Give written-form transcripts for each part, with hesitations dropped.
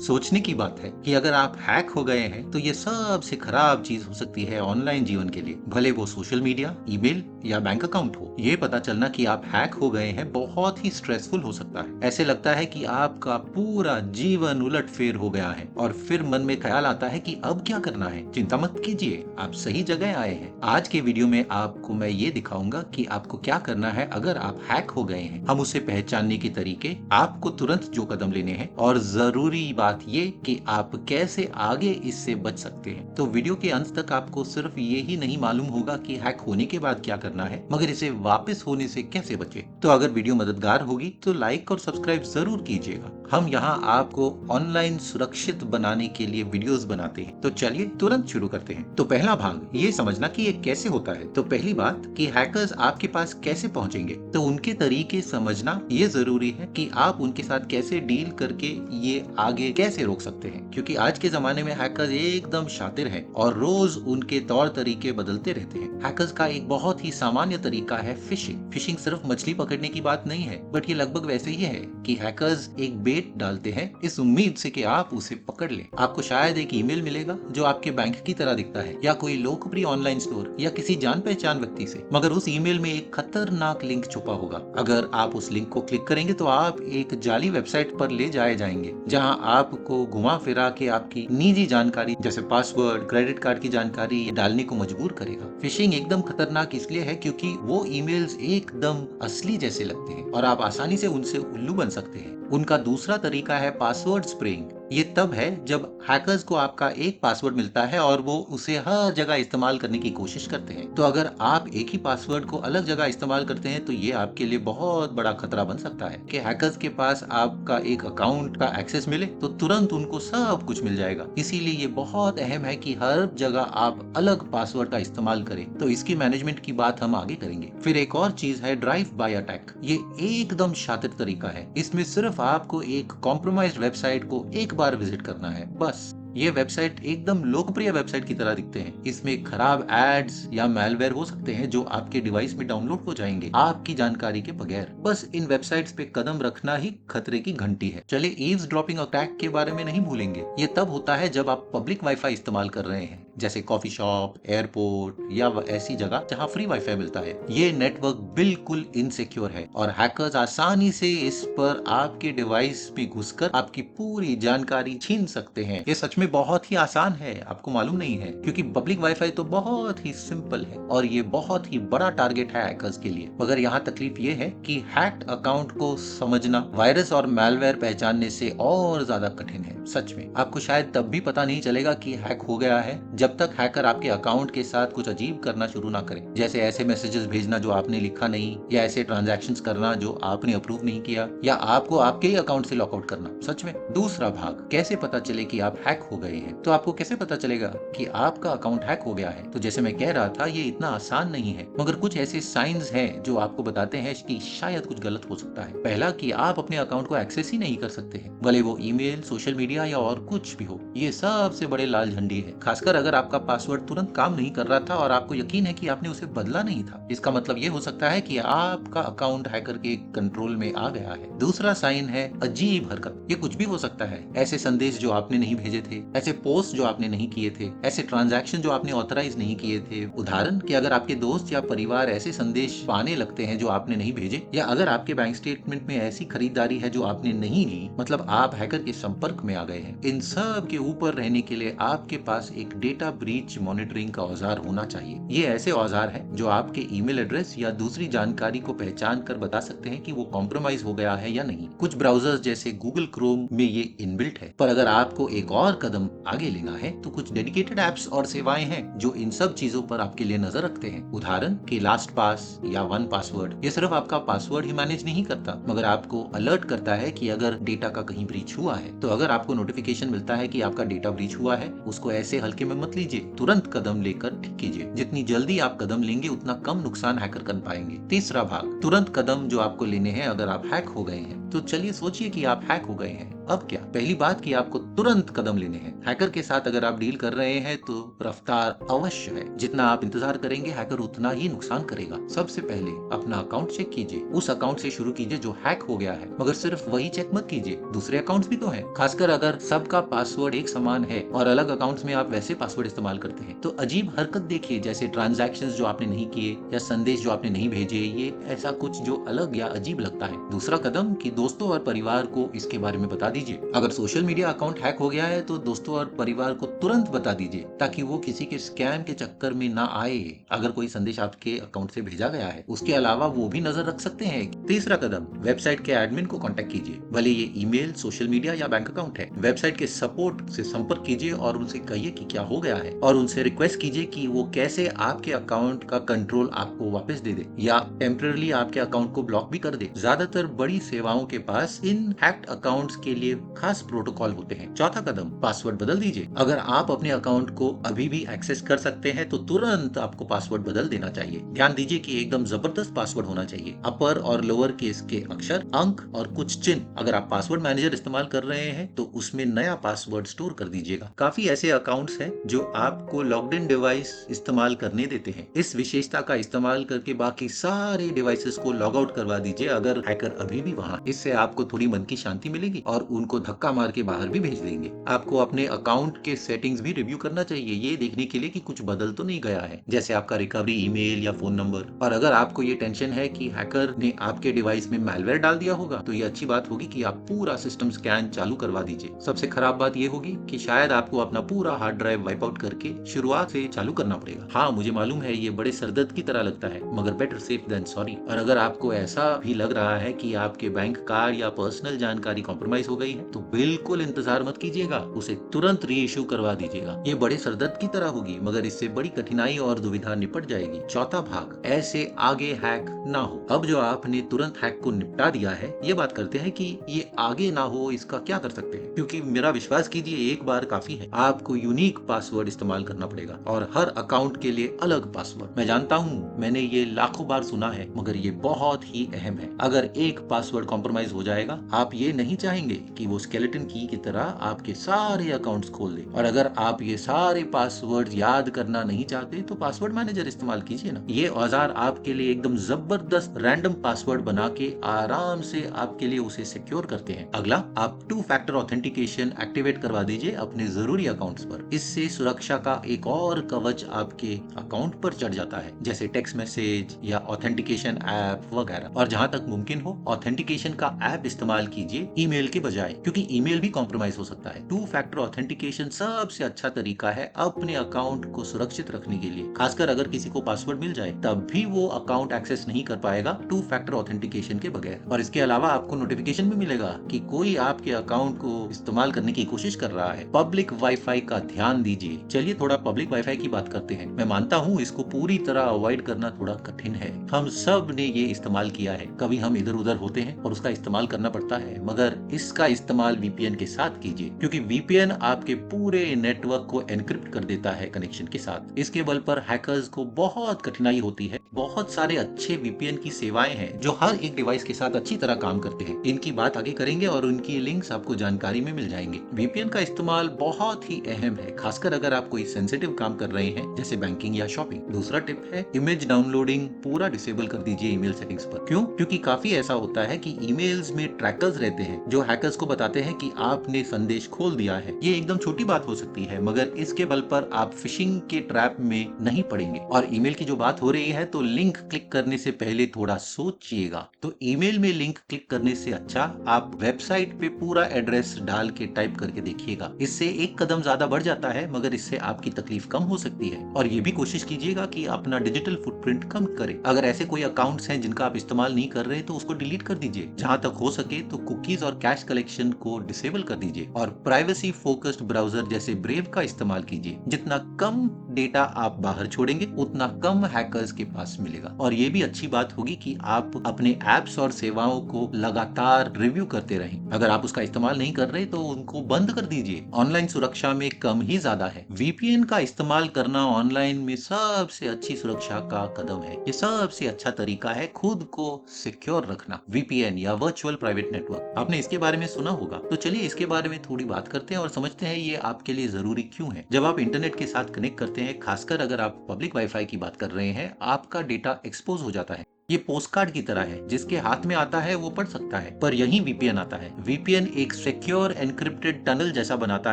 सोचने की बात है कि अगर आप हैक हो गए हैं तो ये सबसे खराब चीज हो सकती है ऑनलाइन जीवन के लिए, भले वो सोशल मीडिया, ईमेल या बैंक अकाउंट हो। ये पता चलना कि आप हैक हो गए हैं बहुत ही स्ट्रेसफुल हो सकता है। ऐसे लगता है कि आपका पूरा जीवन उलटफेर हो गया है और फिर मन में ख्याल आता है कि अब क्या करना है। चिंता मत कीजिए, आप सही जगह आए हैं। आज के वीडियो में आपको मैं ये दिखाऊंगा कि आपको क्या करना है अगर आप हैक हो गए हैं। हम उसे पहचानने के तरीके, आपको तुरंत जो कदम लेने हैं और जरूरी बात ये कि आप कैसे आगे इससे बच सकते हैं। तो वीडियो के अंत तक आपको सिर्फ ये ही नहीं मालूम होगा कि हैक होने के बाद क्या करना है, मगर इसे वापस होने से कैसे बचे। तो अगर वीडियो मददगार होगी तो लाइक और सब्सक्राइब जरूर कीजिएगा। हम यहाँ आपको ऑनलाइन सुरक्षित बनाने के लिए वीडियोस बनाते हैं। तो चलिए तुरंत शुरू करते हैं। तो पहला भाग ये समझना कि ये कैसे होता है। तो पहली बात कि हैकर्स आपके पास कैसे पहुंचेंगे, तो उनके तरीके समझना ये जरूरी है कि आप उनके साथ कैसे डील करके ये आगे कैसे रोक सकते हैं। क्योंकि आज के जमाने में हैकर्स एकदम शातिर हैं और रोज उनके तौर तरीके बदलते रहते हैं। हैकर्स का एक बहुत ही सामान्य तरीका है फिशिंग। फिशिंग सिर्फ मछली पकड़ने की बात नहीं है, बट ये लगभग वैसे ही है कि हैकर्स एक बेट डालते हैं इस उम्मीद से कि आप उसे पकड़ लें। आपको शायद एक ईमेल मिलेगा जो आपके बैंक की तरह दिखता है, या कोई लोकप्रिय ऑनलाइन स्टोर, या किसी जान पहचान व्यक्ति से, मगर उस ईमेल में एक खतरनाक लिंक छुपा होगा। अगर आप उस लिंक को क्लिक करेंगे तो आप एक जाली वेबसाइट पर ले जाए जाएंगे, जहां आपको घुमा फिरा के आपकी निजी जानकारी जैसे पासवर्ड, क्रेडिट कार्ड की जानकारी डालने को मजबूर करेगा। फिशिंग एकदम खतरनाक इसलिए है क्योंकि वो ईमेल्स एकदम असली जैसे लगते हैं और आप आसानी से उनसे उल्लू बन सकते हैं। उनका दूसरा तरीका है पासवर्ड स्प्रेइंग। ये तब है जब हैकर्स को आपका एक पासवर्ड मिलता है और वो उसे हर जगह इस्तेमाल करने की कोशिश करते हैं। तो अगर आप एक ही पासवर्ड को अलग जगह इस्तेमाल करते हैं तो ये आपके लिए बहुत बड़ा खतरा बन सकता है कि हैकर्स के पास आपका एक अकाउंट का एक्सेस मिले तो तुरंत उनको सब कुछ मिल जाएगा। इसीलिए ये बहुत अहम है कि हर जगह आप अलग पासवर्ड का इस्तेमाल करें। तो इसकी मैनेजमेंट की बात हम आगे करेंगे। फिर एक और चीज है ड्राइव बाय अटैक। ये एकदम शातिर तरीका है। इसमें सिर्फ आपको एक कॉम्प्रोमाइज्ड वेबसाइट को एक बार विजिट करना है, बस। ये वेबसाइट एकदम लोकप्रिय वेबसाइट की तरह दिखते हैं। इसमें खराब एड्स या मैलवेयर हो सकते हैं जो आपके डिवाइस में डाउनलोड हो जाएंगे आपकी जानकारी के बगैर। बस इन वेबसाइट्स पे कदम रखना ही खतरे की घंटी है। चलिए ईव्सड्रॉपिंग अटैक के बारे में नहीं भूलेंगे। ये तब होता है जब आप पब्लिक वाईफाई इस्तेमाल कर रहे हैं, जैसे कॉफी शॉप, एयरपोर्ट या ऐसी जगह जहां फ्री वाईफाई मिलता है। ये नेटवर्क बिल्कुल इनसिक्योर है और हैकर्स आसानी से इस पर आपके डिवाइस में घुसकर आपकी पूरी जानकारी छीन सकते हैं। ये सच में बहुत ही आसान है, आपको मालूम नहीं है, क्योंकि पब्लिक वाईफाई तो बहुत ही सिंपल है और ये बहुत ही बड़ा टारगेट है हैकर्स के लिए। मगर यहाँ तकलीफ ये है कि हैक्ड अकाउंट को समझना वायरस और मैलवेयर पहचानने से और ज्यादा कठिन है। सच में आपको शायद तब भी पता नहीं चलेगा कि हैक हो गया है जब तक हैकर आपके अकाउंट के साथ कुछ अजीब करना शुरू ना करे, जैसे ऐसे मैसेजेस भेजना जो आपने लिखा नहीं, या ऐसे ट्रांजैक्शंस करना जो आपने अप्रूव नहीं किया, या आपको आपके ही अकाउंट से लॉकआउट करना। सच में। दूसरा भाग, कैसे पता चले कि आप हैक हो गए हैं। तो आपको कैसे पता चलेगा कि आपका अकाउंट हैक हो गया है? तो जैसे मैं कह रहा था, ये इतना आसान नहीं है, मगर कुछ ऐसे साइंस हैं जो आपको बताते हैं कि शायद कुछ गलत हो सकता है। पहला, कि आप अपने अकाउंट को एक्सेस ही नहीं कर सकते हैं, भले वो ईमेल, सोशल मीडिया या और कुछ भी हो। ये सबसे बड़े लाल झंडी है, खासकर अगर आपका पासवर्ड तुरंत काम नहीं कर रहा था और आपको यकीन है कि आपने उसे बदला नहीं था। इसका मतलब ये हो सकता है कि आपका अकाउंट हैकर के कंट्रोल में आ गया है। दूसरा साइन है अजीब हरकत। ये कुछ भी हो सकता है, ऐसे संदेश जो आपने नहीं भेजे थे, ऐसे पोस्ट जो आपने नहीं किए थे, ऐसे ट्रांजैक्शन जो आपने ऑथराइज नहीं किए थे। उदाहरण कि अगर आपके दोस्त या परिवार ऐसे संदेश पाने लगते हैं जो आपने नहीं भेजे, या अगर आपके बैंक स्टेटमेंट में ऐसी खरीदारी है जो आपने नहीं ली, मतलब आप हैकर के संपर्क में आ गए हैं। इन सब के ऊपर रहने के लिए आपके पास एक डेटा ब्रीच मॉनिटरिंग का औजार होना चाहिए। ये ऐसे औजार है जो आपके ईमेल एड्रेस या दूसरी जानकारी को पहचान कर बता सकते हैं कि वो कॉम्प्रोमाइज हो गया है या नहीं। कुछ ब्राउजर्स जैसे गूगल क्रोम में ये इनबिल्ट है, पर अगर आपको एक और कदम आगे लेना है तो कुछ डेडिकेटेड एप्स और सेवाएं हैं जो इन सब चीजों पर आपके लिए नजर रखते हैं। उदाहरण कि लास्ट पास या वन पासवर्ड। ये सिर्फ आपका पासवर्ड ही मैनेज नहीं करता, मगर आपको अलर्ट करता है कि अगर डेटा का कहीं ब्रीच हुआ है। तो अगर आपको नोटिफिकेशन मिलता है कि आपका डेटा ब्रीच हुआ है, उसको ऐसे हल्के में मत मत लीजिए, तुरंत कदम लेकर ठीक कीजिए। जितनी जल्दी आप कदम लेंगे उतना कम नुकसान हैकर कर पाएंगे। तीसरा भाग, तुरंत कदम जो आपको लेने हैं अगर आप हैक हो गए हैं। तो चलिए सोचिए कि आप हैक हो गए हैं, अब क्या? पहली बात कि आपको तुरंत कदम लेने हैं। हैकर के साथ अगर आप डील कर रहे हैं तो रफ्तार अवश्य है। जितना आप इंतजार करेंगे हैकर उतना ही नुकसान करेगा। सबसे पहले अपना अकाउंट चेक कीजिए, उस अकाउंट से शुरू कीजिए जो हैक हो गया है, मगर सिर्फ वही चेक मत कीजिए, दूसरे अकाउंट्स भी तो हैं। खासकर अगर सबका पासवर्ड एक समान है और अलग अकाउंट्स में आप वैसे पासवर्ड इस्तेमाल करते हैं तो अजीब हरकत देखिए, जैसे ट्रांजैक्शंस जो आपने नहीं किए या संदेश जो आपने नहीं भेजे, ये ऐसा कुछ जो अलग या अजीब लगता है। दूसरा कदम कि दोस्तों और परिवार को इसके बारे में बता दीजिए। अगर सोशल मीडिया अकाउंट हैक हो गया है तो दोस्तों और परिवार को तुरंत बता दीजिए ताकि वो किसी के स्कैम के चक्कर में ना आए। अगर कोई संदेश आपके अकाउंट से भेजा गया है उसके अलावा वो भी नजर रख सकते हैं। तीसरा कदम, वेबसाइट के एडमिन को कांटेक्ट कीजिए, भले ये ईमेल, सोशल मीडिया या बैंक अकाउंट है। वेबसाइट के सपोर्ट से संपर्क कीजिए और उनसे कहिए कि क्या हो गया है और उनसे रिक्वेस्ट कीजिए कि वो कैसे आपके अकाउंट का कंट्रोल आपको वापस दे दे या टेम्पररी आपके अकाउंट को ब्लॉक भी कर दे। ज्यादातर बड़ी सेवाओं के पास इन हैक्ड अकाउंट्स के लिए खास प्रोटोकॉल होते हैं। चौथा कदम, पासवर्ड बदल दीजिए। अगर आप अपने अकाउंट को अभी भी एक्सेस कर सकते हैं तो तुरंत आपको पासवर्ड बदल देना चाहिए। ध्यान दीजिए कि एकदम जबरदस्त पासवर्ड होना चाहिए, अपर और लोअर केस के अक्षर, अंक और कुछ चिन्ह। अगर आप पासवर्ड मैनेजर इस्तेमाल कर रहे हैं तो उसमें नया पासवर्ड स्टोर कर दीजिएगा। काफी ऐसे अकाउंट्स हैं जो आपको लॉग्ड इन डिवाइस इस्तेमाल करने देते हैं। इस विशेषता का इस्तेमाल करके बाकी सारे डिवाइसेस को लॉग आउट करवा दीजिए अगर हैकर अभी भी वहां। इससे आपको थोड़ी मन की शांति मिलेगी और उनको धक्का मार के बाहर भी भेज देंगे। आपको अपने अकाउंट के सेटिंग्स भी रिव्यू करना चाहिए, ये देखने के लिए कि कुछ बदल तो नहीं गया है, जैसे आपका रिकवरी ईमेल या फोन नंबर। और अगर आपको ये टेंशन है कि हैकर ने आपके डिवाइस में मैलवेयर डाल दिया होगा तो ये अच्छी बात होगी कि आप पूरा सिस्टम स्कैन चालू करवा दीजिए। सबसे खराब बात ये होगी कि शायद आपको अपना पूरा हार्ड ड्राइव वाइप आउट करके शुरुआत से चालू करना पड़ेगा। हाँ, मुझे मालूम है ये बड़े सरदर्द की तरह लगता है, मगर बेटर सेफ देन सॉरी। और अगर आपको ऐसा भी लग रहा है कि आपके बैंक कार्ड या पर्सनल जानकारी कॉम्प्रोमाइज हो गई है तो बिल्कुल इंतजार मत कीजिएगा, उसे तुरंत री इश्यू करवा दीजिएगा। ये बड़े सरदर्द की तरह होगी मगर इससे बड़ी कठिनाई और दुविधा निपट जाएगी। चौथा भाग, ऐसे आगे हैक ना हो। अब जो आपने तुरंत हैक को निपटा दिया है, ये बात करते हैं कि ये आगे ना हो, इसका क्या कर सकते हैं? क्योंकि मेरा विश्वास कीजिए एक बार काफी है। आपको यूनिक पासवर्ड इस्तेमाल करना पड़ेगा और हर अकाउंट के लिए अलग पासवर्ड। मैं जानता हूँ, मैंने ये लाखों बार सुना है, मगर ये बहुत ही अहम है। अगर एक पासवर्ड कॉम्प्रोमाइज हो जाएगा, आप ये नहीं चाहेंगे कि वो स्केलेटन की तरह आपके सारे अकाउंट्स खोल दे। और अगर आप ये सारे पासवर्ड याद करना नहीं चाहते तो पासवर्ड मैनेजर इस्तेमाल कीजिए ना। ये औजार आपके लिए एकदम जबरदस्त रैंडम पासवर्ड बना के आराम से आपके लिए उसे सिक्योर करते हैं। अगला, आप 2 फैक्टर ऑथेंटिकेशन एक्टिवेट करवा दीजिए अपने जरूरी अकाउंट्स पर। इससे सुरक्षा का एक और कवच आपके अकाउंट पर चढ़ जाता है, जैसे टेक्स्ट मैसेज या ऑथेंटिकेशन ऐप वगैरह। और जहां तक मुमकिन हो ऑथेंटिकेशन का ऐप इस्तेमाल कीजिए ईमेल के बजाय, क्योंकि ईमेल भी कॉम्प्रोमाइज हो सकता है। 2 फैक्टर ऑथेंटिकेशन सबसे अच्छा तरीका है अपने अकाउंट को सुरक्षित रखने के लिए। खासकर अगर किसी को पासवर्ड मिल जाए तब भी वो अकाउंट एक्सेस नहीं कर पाएगा 2 फैक्टर ऑथेंटिकेशन के बगैर। और इसके अलावा आपको नोटिफिकेशन भी मिलेगा कि कोई आपके अकाउंट को इस्तेमाल करने की कोशिश कर रहा है। पब्लिक वाईफाई का ध्यान दीजिए। चलिए थोड़ा पब्लिक वाईफाई की बात करते हैं। मैं मानता हूँ इसको पूरी तरह अवॉइड करना थोड़ा कठिन है, हम सब ने ये इस्तेमाल किया है। कभी हम इधर उधर होते हैं और उसका इस्तेमाल करना पड़ता है, मगर इसका इस्तेमाल वीपीएन के साथ कीजिए, क्योंकि वीपीएन आपके पूरे नेटवर्क को एनक्रिप्ट कर देता है कनेक्शन के साथ। इसके बल पर हैकर्स को बहुत कठिनाई होती है। बहुत सारे अच्छे वीपीएन की सेवाएं हैं जो हर एक डिवाइस के साथ अच्छी तरह काम करते हैं। इनकी बात आगे करेंगे और उनकी लिंक्स आपको जानकारी में मिल जाएंगे। वीपीएन का इस्तेमाल बहुत ही अहम है, खासकर अगर आप कोई सेंसिटिव काम कर रहे हैं जैसे बैंकिंग या शॉपिंग। दूसरा टिप है, इमेज डाउनलोडिंग पूरा डिसेबल कर दीजिए ईमेल सेटिंग्स पर। क्यों? क्योंकि काफी ऐसा होता है कि ईमेल्स में ट्रैकर्स रहते हैं जो हैकर्स को बताते हैं कि आपने संदेश खोल दिया है। ये एकदम छोटी बात हो सकती है, मगर इसके बल पर आप फिशिंग के ट्रैप में नहीं पड़ेंगे। और ईमेल की जो बात हो रही है तो लिंक क्लिक करने से पहले थोड़ा सोचिएगा। तो ईमेल में लिंक क्लिक करने से अच्छा आप वेबसाइट पे पूरा एड्रेस डाल के टाइप करके देखिएगा। इससे एक कदम ज्यादा बढ़ जाता है, मगर इससे आपकी तकलीफ कम हो सकती है। और ये भी कोशिश कीजिएगा कि अपना डिजिटल फुटप्रिंट कम करें। अगर ऐसे कोई अकाउंट्स हैं जिनका आप इस्तेमाल नहीं कर रहे तो उसको डिलीट कर दीजिए। जहां तक हो सके तो कुकीज और कैश कलेक्शन को डिसेबल कर दीजिए और प्राइवेसी फोकस्ड ब्राउजर जैसे ब्रेव का इस्तेमाल कीजिए। जितना कम डेटा आप बाहर छोड़ेंगे उतना कम हैकर्स के पास मिलेगा। और ये भी अच्छी बात होगी कि आप अपने एप्स और सेवाओं को लगातार रिव्यू करते रहें। अगर आप उसका इस्तेमाल नहीं कर रहे तो उनको बंद कर दीजिए। ऑनलाइन सुरक्षा में कम ही ज्यादा है। है। वीपीएन का इस्तेमाल करना ऑनलाइन में सबसे अच्छी सुरक्षा का कदम है। ये सबसे अच्छा तरीका है खुद को सिक्योर रखना। वीपीएन या वर्चुअल प्राइवेट नेटवर्क, आपने इसके बारे में सुना होगा, तो चलिए इसके बारे में थोड़ी बात करते हैं और समझते हैं ये आपके लिए जरूरी क्यों है। जब आप इंटरनेट के साथ कनेक्ट करते हैं, खासकर अगर आप पब्लिक वाईफाई की बात कर रहे हैं, आपका डेटा एक्सपोज हो जाता है। ये पोस्टकार्ड की तरह है, जिसके हाथ में आता है वो पढ़ सकता है, पर यही वीपीएन आता है। वीपीएन एक सिक्योर एन्क्रिप्टेड टनल जैसा बनाता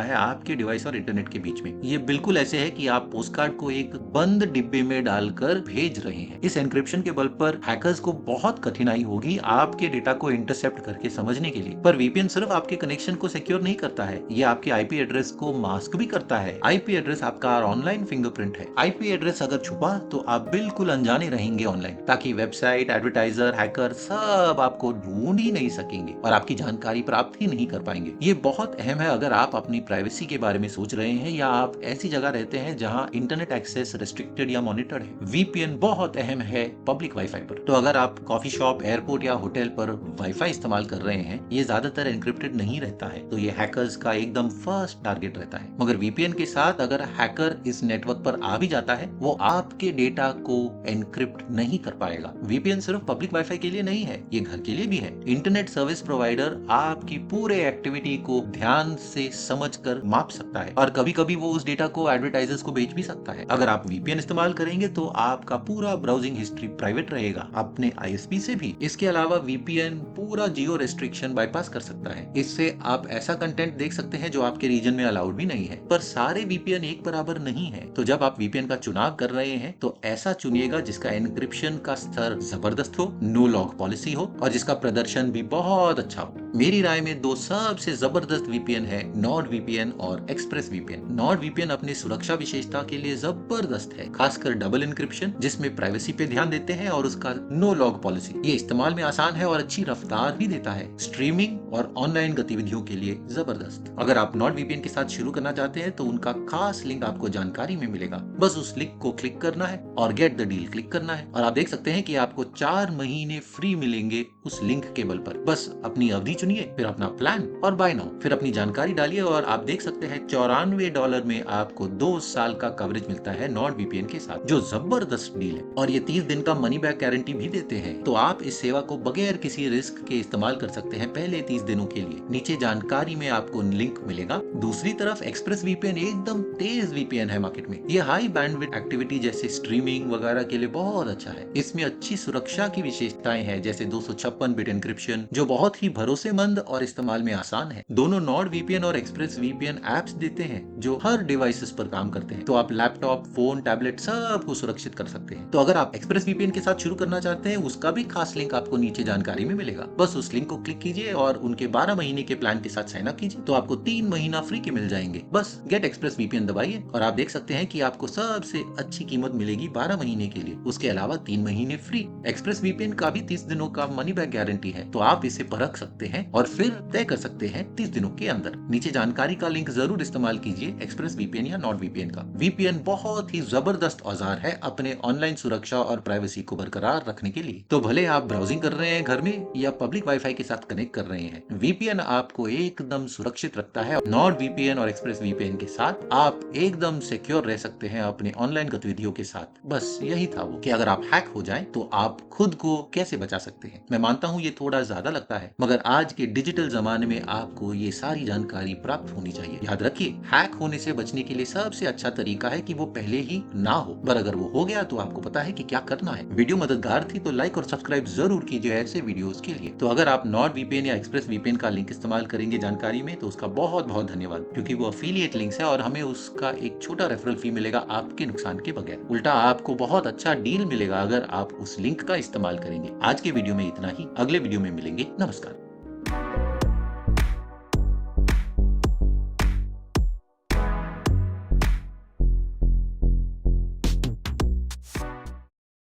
है आपके डिवाइस और इंटरनेट के बीच में। ये बिल्कुल ऐसे है कि आप पोस्टकार्ड को एक बंद डिब्बे में डालकर भेज रहे हैं। इस एन्क्रिप्शन के बल पर हैकर्स को बहुत कठिनाई होगी आपके डेटा को इंटरसेप्ट करके समझने के लिए। पर वीपीएन सिर्फ आपके कनेक्शन को सिक्योर नहीं करता है, ये आपके आईपी एड्रेस को मास्क भी करता है। आईपी एड्रेस आपका ऑनलाइन फिंगरप्रिंट है। आईपी एड्रेस अगर छुपा तो आप बिल्कुल अनजाने रहेंगे ऑनलाइन, ताकि वेबसाइट, एडवर्टाइजर, हैकर सब आपको ढूंढ ही नहीं सकेंगे और आपकी जानकारी प्राप्त ही नहीं कर पाएंगे। ये बहुत अहम है अगर आप अपनी प्राइवेसी के बारे में सोच रहे हैं या आप ऐसी जगह रहते हैं जहां इंटरनेट एक्सेस रिस्ट्रिक्टेड या मॉनिटर्ड है। वीपीएन बहुत अहम है पब्लिक वाईफाई पर। तो अगर आप कॉफी शॉप, एयरपोर्ट या होटल पर वाईफाई इस्तेमाल कर रहे हैं, ये ज्यादातर एन्क्रिप्टेड नहीं रहता है, तो ये हैकर्स का एकदम फर्स्ट टारगेट रहता है। मगर वीपीएन के साथ अगर हैकर इस नेटवर्क पर आ भी जाता है, वो आपके डेटा को एनक्रिप्ट नहीं कर पाएगा। वीपीएन सिर्फ पब्लिक वाईफाई के लिए नहीं है, ये घर के लिए भी है। इंटरनेट सर्विस प्रोवाइडर आपकी पूरे एक्टिविटी को ध्यान से समझकर माप सकता है और कभी कभी वो उस डेटा को एडवर्टाइजर्स को बेच भी सकता है। अगर आप वीपीएन इस्तेमाल करेंगे तो आपका पूरा ब्राउजिंग हिस्ट्री प्राइवेट रहेगा, अपने आईएसपी से भी। इसके अलावा वीपीएन पूरा जियो रेस्ट्रिक्शन बाईपास कर सकता है। इससे आप ऐसा कंटेंट देख सकते हैं जो आपके रीजन में अलाउड भी नहीं है। पर सारे वीपीएन एक बराबर नहीं है, तो जब आप वीपीएन का चुनाव कर रहे हैं तो ऐसा चुनिएगा जिसका एन्क्रिप्शन का स्तर जबरदस्त हो, नो लॉग पॉलिसी हो और जिसका प्रदर्शन भी बहुत अच्छा हो। मेरी राय में दो सबसे जबरदस्त वीपीएन है, नॉर्ड वीपीएन और एक्सप्रेस वीपीएन। नॉर्ड वीपीएन अपनी सुरक्षा विशेषता के लिए जबरदस्त है, खासकर डबल एन्क्रिप्शन जिसमें प्राइवेसी पे ध्यान देते हैं और उसका नो लॉग पॉलिसी। ये इस्तेमाल में आसान है और अच्छी रफ्तार भी देता है। स्ट्रीमिंग और ऑनलाइन गतिविधियों के लिए जबरदस्त। अगर आप नॉर्ड वीपीएन के साथ शुरू करना चाहते हैं तो उनका खास लिंक आपको जानकारी में मिलेगा। बस उस लिंक को क्लिक करना है और गेट द डील क्लिक करना है और आप देख सकते हैं कि आपको 4 महीने फ्री मिलेंगे उस लिंक के बल पर। बस अपनी अवधि चुनिए, फिर अपना प्लान और बाय नाउ, फिर अपनी जानकारी डालिए और आप देख सकते हैं $94 में आपको 2 साल का कवरेज मिलता है नॉर्ड वीपीएन के साथ, जो जबरदस्त डील है। और ये 30 दिन का मनी बैक गारंटी भी देते हैं, तो आप इस सेवा को बगैर किसी रिस्क के इस्तेमाल कर सकते हैं पहले 30 दिनों के लिए। नीचे जानकारी में आपको लिंक मिलेगा। दूसरी तरफ एक्सप्रेस वीपीएन एकदम तेज वीपीएन है मार्केट में। ये हाई बैंडविड्थ एक्टिविटी जैसे स्ट्रीमिंग वगैरह के लिए बहुत अच्छा है। इसमें अच्छी सुरक्षा की विशेषताएं हैं, जैसे 256 बिट एन्क्रिप्शन जो बहुत ही भरोसेमंद और इस्तेमाल में आसान है। दोनों नॉर्ड वीपीएन और एक्सप्रेस वीपीएन एप्स देते हैं जो हर डिवाइसेस पर काम करते हैं, तो आप लैपटॉप, फोन, टैबलेट सब को सुरक्षित कर सकते हैं। तो अगर आप एक्सप्रेस वीपीएन के साथ शुरू करना चाहते हैं, उसका भी खास लिंक आपको नीचे जानकारी में मिलेगा। बस उस लिंक को क्लिक कीजिए और उनके 12 महीने के प्लान के साथ साइन अप कीजिए, तो आपको 3 महीना फ्री के मिल जाएंगे। बस गेट एक्सप्रेस वीपीएन दबाइए और आप देख सकते हैं कि आपको सबसे अच्छी कीमत मिलेगी 12 महीने के लिए। उसके अलावा 3 महीने फ्री। एक्सप्रेस वीपीएन का भी 30 दिनों का मनी बैक गारंटी है, तो आप इसे परख सकते हैं और फिर तय कर सकते हैं 30 दिनों के अंदर। नीचे जानकारी का लिंक जरूर इस्तेमाल कीजिए, एक्सप्रेस वीपीएन या नॉर्ड वीपीएन का। वीपीएन बहुत ही जबरदस्त औजार है अपने ऑनलाइन सुरक्षा और प्राइवेसी को बरकरार रखने के लिए। तो भले आप ब्राउजिंग कर रहे हैं घर में या पब्लिक वाईफाई के साथ कनेक्ट कर रहे हैं, वीपीएन आपको एकदम सुरक्षित रखता है। नॉर्ड वीपीएन और एक्सप्रेस वीपीएन के साथ आप एकदम सिक्योर रह सकते हैं अपने ऑनलाइन गतिविधियों के साथ। बस यही था वो कि अगर आप हैक हो जाएं तो आप खुद को कैसे बचा सकते हैं। मैं मानता हूं ये थोड़ा ज्यादा लगता है, मगर आज के डिजिटल जमाने में आपको ये सारी जानकारी प्राप्त होनी चाहिए। याद रखिए, हैक होने से बचने के लिए सबसे अच्छा तरीका है कि वो पहले ही ना हो, पर अगर वो हो गया तो आपको पता है कि क्या करना है। वीडियो मददगार थी तो लाइक और सब्सक्राइब जरूर कीजिए ऐसे वीडियोस के लिए। तो अगर आप नॉर्ड वीपीएन या एक्सप्रेस वीपीएन का लिंक इस्तेमाल करेंगे जानकारी में, तो उसका बहुत बहुत धन्यवाद, क्योंकि वो अफिलिएट लिंक्स है और हमें उसका एक छोटा रेफरल फी मिलेगा आपके नुकसान के बगैर। उल्टा आपको बहुत अच्छा डील मिलेगा अगर आप उस लिंक का इस्तेमाल करेंगे। आज के वीडियो में इतना ही, अगले वीडियो में मिलेंगे। नमस्कार।